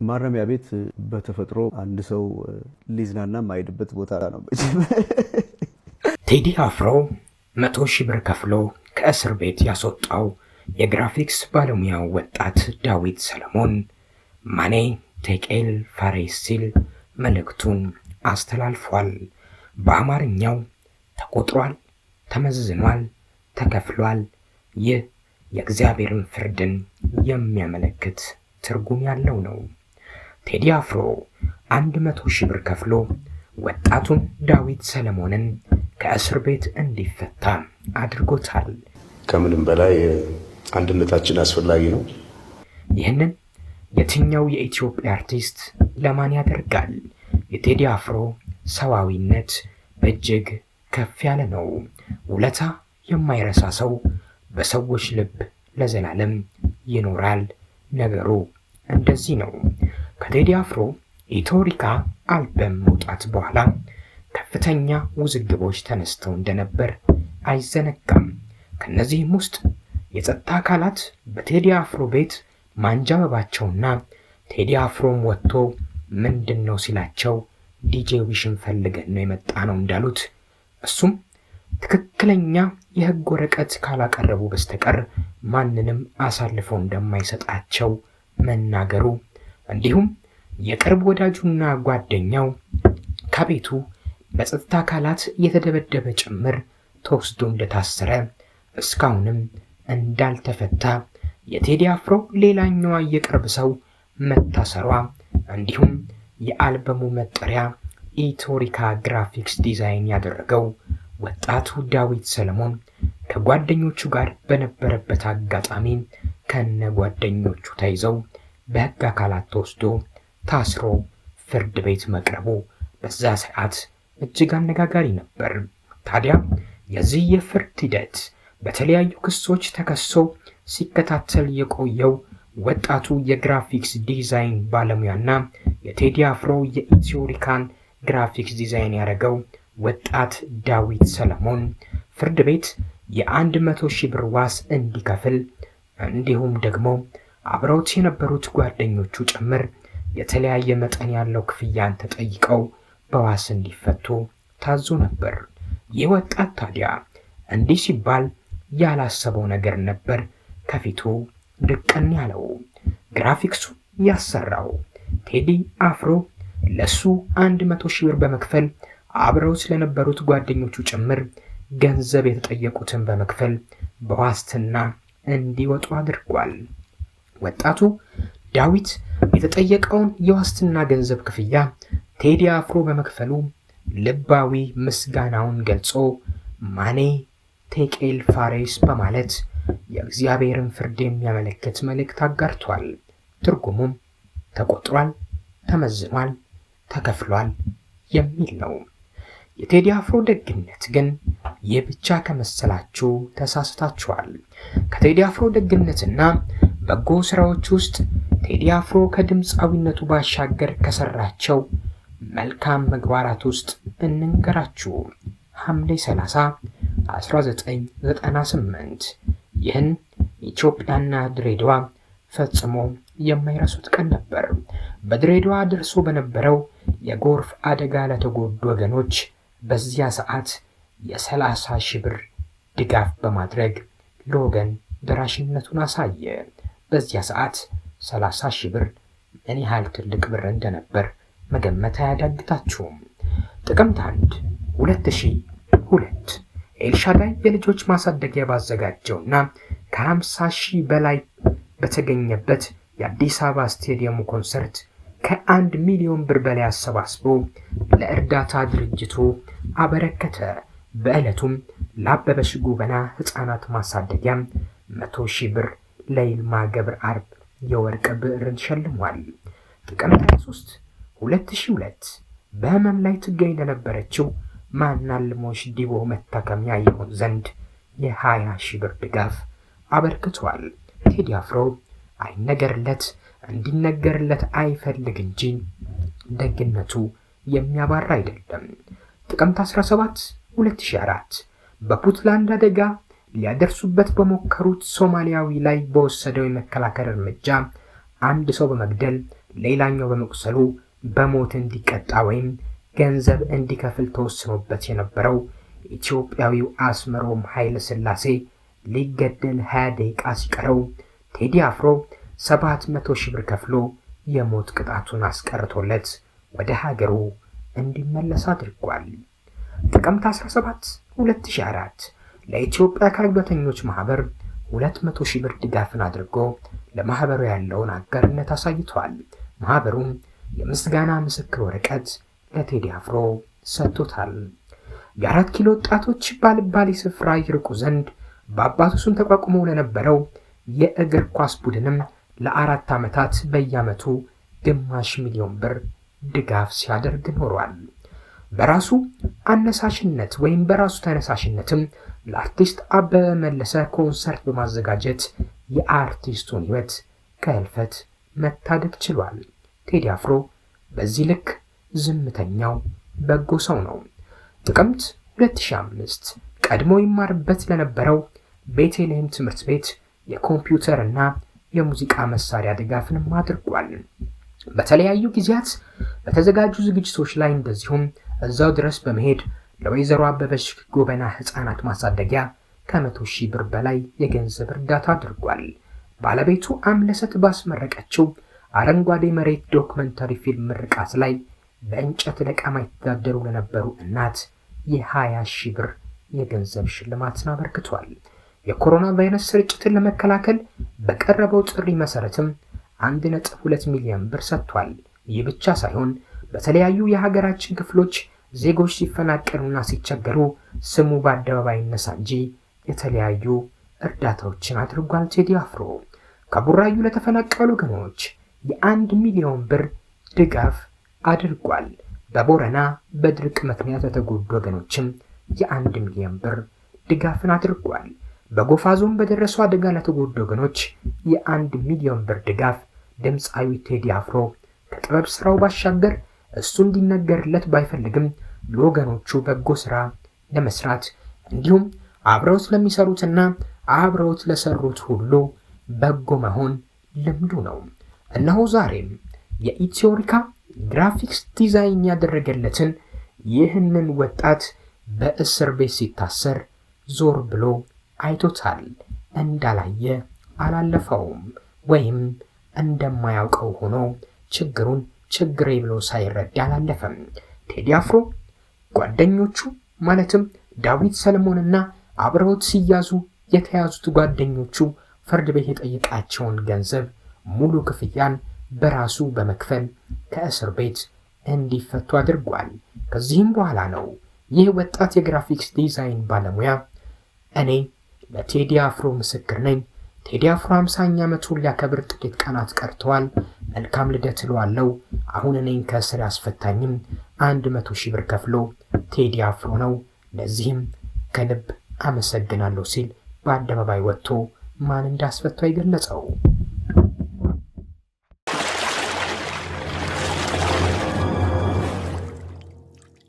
ማረሚያ ቤት በተፈጥሮ አንድ ሰው ሊዝናና የማይሄድበት ቦታ ነው። ቴዲ አፍሮ 100,000 ብር ከፍሎ ከእስር ቤት ያስወጣው የግራፊክስ ባለሙያው ወጣት ዳዊት ሰለሞን ማኔ ቴቄል ፋሬስ ሲል መልእክቱን አስተላልፏል። በአማርኛው ተቆጥሯል፣ ተመዝኗል፣ ተከፍሏል። ይህ የእግዚአብሔርን ፍርድን የሚያመለክት ትርጉም ያለው ነው። ቴዲ አፍሮ 100,000 ብር ከፍሎ ወጣቱን ዳዊት ሰለሞንን ከእስር ቤት እንዲፈታ አድርጎታል። ከምንም በላይ አንድነታችን አስፈላጊ ነው። ይህንን የትኛው የኢትዮጵያ አርቲስት ለማን ያደርጋል? የቴዲ አፍሮ ሰዋዊነት እጅግ ከፍ ያለ ነው። ውለታ የማይረሳ ሰው በሰዎች ልብ ለዘላለም ይኖራል። ነገሩ እንደዚህ ነው። ከቴዲ አፍሮ ኢትዮሪካ አልበም መውጣት በኋላ ከፍተኛ ውዝግቦች ተነስተው እንደነበር አይዘነጋም። ከነዚህም ውስጥ የጸጥታ አካላት በቴዲ አፍሮ ቤት ማንጃበባቸውና ቴዲ አፍሮም ወጥቶ ምንድነው ሲላቸው ዲጄ ዊሽን ፈልገን ነው የመጣ ነው እንዳሉት፣ እሱም ትክክለኛ የህግ ወረቀት ካላቀረቡ በስተቀር ማንንም አሳልፈው እንደማይሰጣቸው መናገሩ፣ እንዲሁም የቅርብ ወዳጁና ጓደኛው ከቤቱ በጸጥታ አካላት የተደበደበ ጭምር ተወስዶ እንደታሰረ እስካሁንም እንዳልተፈታ፣ የቴዲ አፍሮ ሌላኛዋ የቅርብ ሰው መታሰሯ፣ እንዲሁም የአልበሙ መጠሪያ ኢትዮሪካ ግራፊክስ ዲዛይን ያደረገው ወጣቱ ዳዊት ሰለሞን ከጓደኞቹ ጋር በነበረበት አጋጣሚ ከነ ጓደኞቹ ተይዘው በህግ አካላት ተወስዶ ታስሮ ፍርድ ቤት መቅረቡ በዛ ሰዓት እጅግ አነጋጋሪ ነበር። ታዲያ የዚህ የፍርድ ሂደት በተለያዩ ክሶች ተከሶ ሲከታተል የቆየው ወጣቱ የግራፊክስ ዲዛይን ባለሙያና የቴዲ አፍሮ የኢትዮሪካን ግራፊክስ ዲዛይን ያደረገው ወጣት ዳዊት ሰለሞን ፍርድ ቤት የ100,000 ብር ዋስ እንዲከፍል እንዲሁም ደግሞ አብረውት የነበሩት ጓደኞቹ ጭምር የተለያየ መጠን ያለው ክፍያን ተጠይቀው በዋስ እንዲፈቱ ታዞ ነበር። ይህ ወጣት ታዲያ እንዲህ ሲባል ያላሰበው ነገር ነበር ከፊቱ ድቅን ያለው። ግራፊክሱ ያሰራው ቴዲ አፍሮ ለሱ 100,000 ብር በመክፈል አብረው ስለነበሩት ጓደኞቹ ጭምር ገንዘብ የተጠየቁትን በመክፈል በዋስትና እንዲወጡ አድርጓል። ወጣቱ ዳዊት የተጠየቀውን የዋስትና ገንዘብ ክፍያ ቴዲ አፍሮ በመክፈሉ ልባዊ ምስጋናውን ገልጾ ማኔ ቴቄል ፋሬስ በማለት የእግዚአብሔርን ፍርድ የሚያመለክት መልእክት አጋርቷል። ትርጉሙም ተቆጥሯል፣ ተመዝኗል፣ ተከፍሏል የሚል ነው። የቴዲ አፍሮ ደግነት ግን ይህ ብቻ ከመሰላችሁ ተሳስታችኋል። ከቴዲ አፍሮ ደግነትና በጎ ስራዎች ውስጥ ቴዲ አፍሮ ከድምፃዊነቱ ባሻገር ከሰራቸው መልካም ምግባራት ውስጥ እንንገራችሁ። ሐምሌ 30 1998 ይህን ኢትዮጵያና ድሬዳዋ ፈጽሞ የማይረሱት ቀን ነበር። በድሬዳዋ ደርሶ በነበረው የጎርፍ አደጋ ለተጎዱ ወገኖች በዚያ ሰዓት የ30,000 ብር ድጋፍ በማድረግ ለወገን ደራሽነቱን አሳየ። በዚያ ሰዓት 30,000 ብር ምን ያህል ትልቅ ብር እንደነበር መገመት አያዳግታችሁም። ጥቅምት 1 2002 ኤልሻዳይ የልጆች ማሳደጊያ ባዘጋጀውና ከ50,000 በላይ በተገኘበት የአዲስ አበባ ስቴዲየሙ ኮንሰርት ከ1 ሚሊዮን ብር በላይ አሰባስቦ ለእርዳታ ድርጅቱ አበረከተ። በዕለቱም ለአበበሽ ጎበና ህፃናት ማሳደጊያ 100,000 ብር ለይልማ ገብረአብ የወርቅ ብዕርን ሸልሟል። ጥቅምት 23 2002 በህመም ላይ ትገኝ ለነበረችው ማናልሞሽ ዲቦ መታከሚያ ይሆን ዘንድ የ20,000 ብር ድጋፍ አበርክቷል። ቴዲ አፍሮ አይነገርለት እንዲነገርለት አይፈልግ እንጂ ደግነቱ የሚያባራ አይደለም። ጥቅምት 17 2004 በፑንትላንድ አደጋ ሊያደርሱበት በሞከሩት ሶማሊያዊ ላይ በወሰደው የመከላከል እርምጃ አንድ ሰው በመግደል ሌላኛው በመቁሰሉ በሞት እንዲቀጣ ወይም ገንዘብ እንዲከፍል ተወስኖበት የነበረው ኢትዮጵያዊው አስመሮም ኃይለ ሥላሴ ሊገደል 20 ደቂቃ ሲቀረው ቴዲ አፍሮ 700 ሺህ ብር ከፍሎ የሞት ቅጣቱን አስቀርቶለት ወደ ሀገሩ እንዲመለስ አድርጓል። ጥቅምት 17 2004 ለኢትዮጵያ አካል ጉዳተኞች ማህበር 200 ሺህ ብር ድጋፍን አድርጎ ለማህበሩ ያለውን አጋርነት አሳይቷል። ማህበሩም የምስጋና ምስክር ወረቀት ለቴዲ አፍሮ ሰጥቶታል። የ4 ኪሎ ወጣቶች ባልባሌ ስፍራ ይርቁ ዘንድ በአባቱ ስም ተቋቁሞ ለነበረው የእግር ኳስ ቡድንም ለ4 ዓመታት በየዓመቱ ግማሽ ሚሊዮን ብር ድጋፍ ሲያደርግ ኖሯል። በራሱ አነሳሽነት ወይም በራሱ ተነሳሽነትም ለአርቲስት አበበ መለሰ ኮንሰርት በማዘጋጀት የአርቲስቱን ሕይወት ከህልፈት መታደግ ችሏል። ቴዲ አፍሮ በዚህ ልክ ዝምተኛው በጎ ሰው ነው። ጥቅምት 2005 ቀድሞ ይማርበት ለነበረው ቤተልሔም ትምህርት ቤት የኮምፒውተር እና የሙዚቃ መሳሪያ ድጋፍንም አድርጓል። በተለያዩ ጊዜያት በተዘጋጁ ዝግጅቶች ላይ እንደዚሁም እዛው ድረስ በመሄድ ለወይዘሮ አበበች ጎበና ህፃናት ማሳደጊያ ከ100 ሺህ ብር በላይ የገንዘብ እርዳታ አድርጓል። ባለቤቱ አምለሰት ባስመረቀችው አረንጓዴ መሬት ዶክመንታሪ ፊልም ምርቃት ላይ በእንጨት ለቀማ ይተዳደሩ ለነበሩ እናት የ20 ሺህ ብር የገንዘብ ሽልማትን አበርክቷል። የኮሮና ቫይረስ ስርጭትን ለመከላከል በቀረበው ጥሪ መሰረትም 1.2 ሚሊዮን ብር ሰጥቷል። ይህ ብቻ ሳይሆን በተለያዩ የሀገራችን ክፍሎች ዜጎች ሲፈናቀሉና ሲቸገሩ ስሙ በአደባባይ ይነሳ እንጂ የተለያዩ እርዳታዎችን አድርጓል። ቴዲ አፍሮ ከቡራዩ ለተፈናቀሉ ወገኖች የ1 ሚሊዮን ብር ድጋፍ አድርጓል። በቦረና በድርቅ ምክንያት ለተጎዱ ወገኖችም የ1 ሚሊዮን ብር ድጋፍን አድርጓል። በጎፋ ዞን በደረሰው አደጋ ለተጎዱ ወገኖች የ1 ሚሊዮን ብር ድጋፍ ድምፃዊ ቴዲ አፍሮ ከጥበብ ስራው ባሻገር እሱ እንዲነገርለት ባይፈልግም ለወገኖቹ በጎ ስራ ለመስራት እንዲሁም አብረውት ለሚሰሩትና አብረውት ለሰሩት ሁሉ በጎ መሆን ልምዱ ነው። እነሆ ዛሬም የኢትዮሪካ ግራፊክስ ዲዛይን ያደረገለትን ይህንን ወጣት በእስር ቤት ሲታሰር ዞር ብሎ አይቶታል። እንዳላየ አላለፈውም ወይም እንደማያውቀው ሆኖ ችግሩን ችግሬ ብሎ ሳይረዳ አላለፈም። ቴዲ አፍሮ ጓደኞቹ ማለትም ዳዊት ሰለሞንና አብረውት ሲያዙ የተያዙት ጓደኞቹ ፍርድ ቤት የጠየቃቸውን ገንዘብ ሙሉ ክፍያን በራሱ በመክፈል ከእስር ቤት እንዲፈቱ አድርጓል። ከዚህም በኋላ ነው ይህ ወጣት የግራፊክስ ዲዛይን ባለሙያ እኔ ለቴዲ አፍሮ ምስክር ነኝ፣ ቴዲ አፍሮ 50ኛ ዓመቱን ሊያከብር ጥቂት ቀናት ቀርተዋል፣ መልካም ልደት እለዋለሁ፣ አሁን እኔን ከእስር ያስፈታኝም 100 ሺህ ብር ከፍሎ ቴዲ አፍሮ ነው፣ ለዚህም ከልብ አመሰግናለሁ ሲል በአደባባይ ወጥቶ ማን እንዳስፈታው የገለጸው።